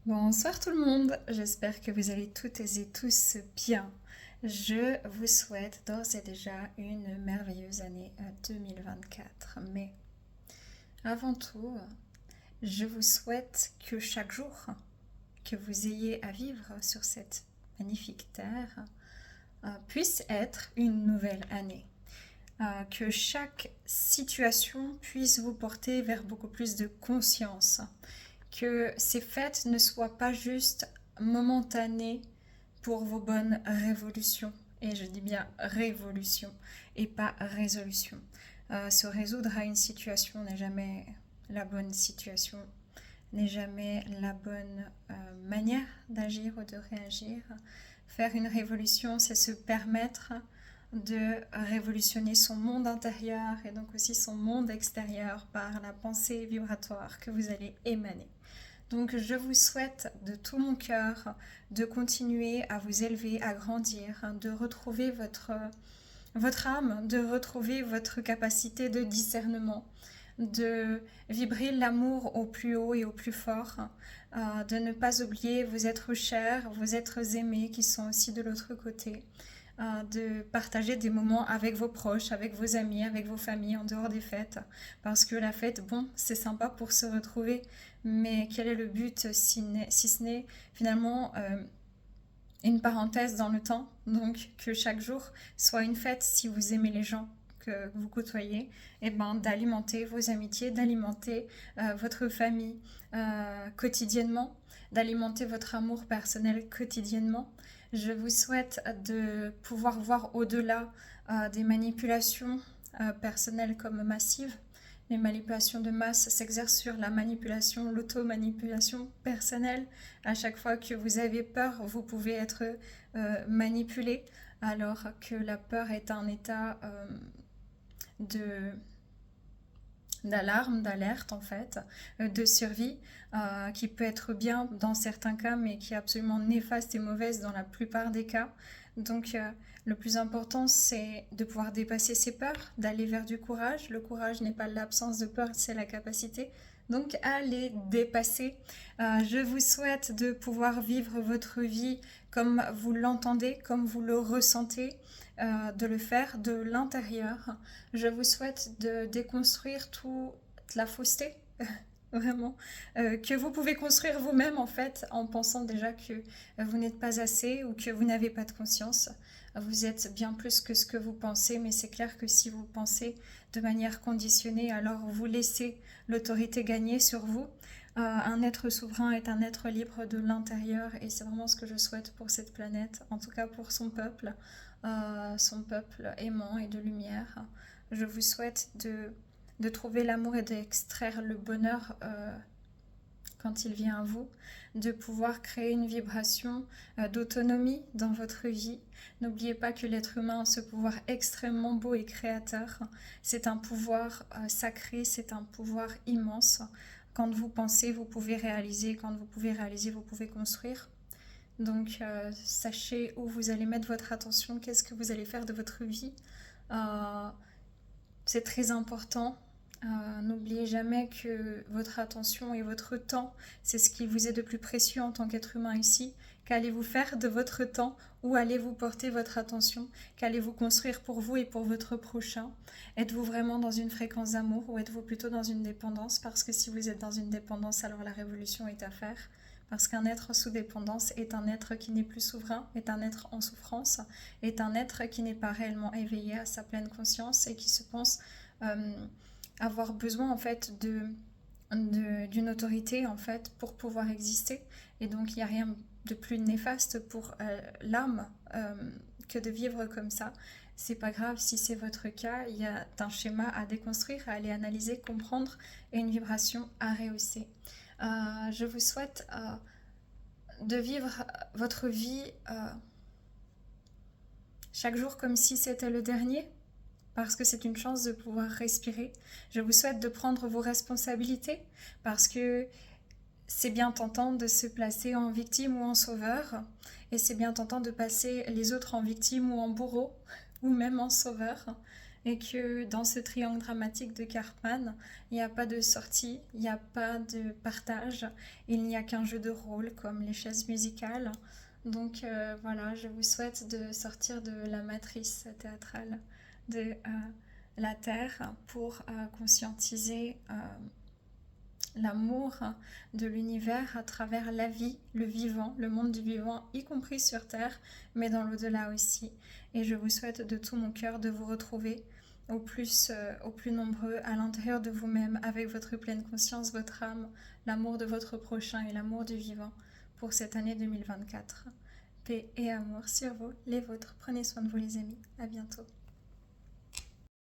Bonsoir tout le monde, j'espère que vous allez toutes et tous bien. Je vous souhaite d'ores et déjà une merveilleuse année 2024. Mais avant tout, je vous souhaite que chaque jour que vous ayez à vivre sur cette magnifique terre puisse être une nouvelle année. Que chaque situation puisse vous porter vers beaucoup plus de conscience, que ces fêtes ne soient pas juste momentanées pour vos bonnes révolutions. Et je dis bien révolution et pas résolution. Se résoudre à une situation n'est jamais la bonne situation, n'est jamais la bonne manière d'agir ou de réagir. Faire une révolution, c'est se permettre de révolutionner son monde intérieur et donc aussi son monde extérieur par la pensée vibratoire que vous allez émaner. Donc je vous souhaite de tout mon cœur de continuer à vous élever, à grandir, de retrouver votre âme, de retrouver votre capacité de discernement, de vibrer l'amour au plus haut et au plus fort, de ne pas oublier vos êtres chers, vos êtres aimés qui sont aussi de l'autre côté, de partager des moments avec vos proches, avec vos amis, avec vos familles en dehors des fêtes. Parce que la fête, bon, c'est sympa pour se retrouver, mais quel est le but si ce n'est finalement une parenthèse dans le temps, donc que chaque jour soit une fête si vous aimez les gens que vous côtoyez, et ben d'alimenter vos amitiés, d'alimenter votre famille quotidiennement, d'alimenter votre amour personnel quotidiennement. Je vous souhaite de pouvoir voir au-delà des manipulations personnelles comme massives. Les manipulations de masse s'exercent sur la manipulation, l'auto-manipulation personnelle. À chaque fois que vous avez peur, vous pouvez être manipulé, alors que la peur est un état de d'alarme, d'alerte en fait, de survie, qui peut être bien dans certains cas, mais qui est absolument néfaste et mauvaise dans la plupart des cas. Donc le plus important, c'est de pouvoir dépasser ses peurs, d'aller vers du courage. Le courage n'est pas l'absence de peur, c'est la capacité. Donc à les dépasser. Je vous souhaite de pouvoir vivre votre vie comme vous l'entendez, comme vous le ressentez, de le faire de l'intérieur. Je vous souhaite de déconstruire toute la fausseté, vraiment, que vous pouvez construire vous-même en fait, en pensant déjà que vous n'êtes pas assez ou que vous n'avez pas de conscience. Vous êtes bien plus que ce que vous pensez, mais c'est clair que si vous pensez de manière conditionnée, alors vous laissez l'autorité gagner sur vous. Un être souverain est un être libre de l'intérieur et c'est vraiment ce que je souhaite pour cette planète, en tout cas pour son peuple aimant et de lumière. Je vous souhaite de trouver l'amour et d'extraire le bonheur quand il vient à vous, de pouvoir créer une vibration d'autonomie dans votre vie. N'oubliez pas que l'être humain a ce pouvoir extrêmement beau et créateur. C'est un pouvoir sacré, c'est un pouvoir immense. Quand vous pensez, vous pouvez réaliser. Quand vous pouvez réaliser, vous pouvez construire. Donc sachez où vous allez mettre votre attention, qu'est-ce que vous allez faire de votre vie. Euh, c'est très important. N'oubliez jamais que votre attention et votre temps, c'est ce qui vous est de plus précieux en tant qu'être humain ici. Qu'allez-vous faire de votre temps? Où allez-vous porter votre attention? Qu'allez-vous construire pour vous et pour votre prochain? Êtes-vous vraiment dans une fréquence d'amour ou êtes-vous plutôt dans une dépendance? Parce que si vous êtes dans une dépendance, alors la révolution est à faire. Parce qu'un être sous dépendance est un être qui n'est plus souverain, est un être en souffrance, est un être qui n'est pas réellement éveillé à sa pleine conscience et qui se pense euh, avoir besoin en fait d'une autorité en fait pour pouvoir exister. Et donc il n'y a rien de plus néfaste pour l'âme que de vivre comme ça. C'est pas grave si c'est votre cas, il y a un schéma à déconstruire, à aller analyser, comprendre et une vibration à rehausser. Je vous souhaite de vivre votre vie chaque jour comme si c'était le dernier, parce que c'est une chance de pouvoir respirer. Je vous souhaite de prendre vos responsabilités, parce que c'est bien tentant de se placer en victime ou en sauveur, et c'est bien tentant de passer les autres en victime ou en bourreau, ou même en sauveur. et que dans ce triangle dramatique de Karpman, il n'y a pas de sortie, il n'y a pas de partage, il n'y a qu'un jeu de rôle comme les chaises musicales. Donc voilà, je vous souhaite de sortir de la matrice théâtrale de la Terre pour conscientiser l'amour de l'univers à travers la vie, le vivant, le monde du vivant, y compris sur Terre, mais dans l'au-delà aussi. Et je vous souhaite de tout mon cœur de vous retrouver au plus nombreux à l'intérieur de vous-même, avec votre pleine conscience, votre âme, l'amour de votre prochain et l'amour du vivant pour cette année 2024. Paix et amour sur vous, les vôtres. Prenez soin de vous les amis. À bientôt.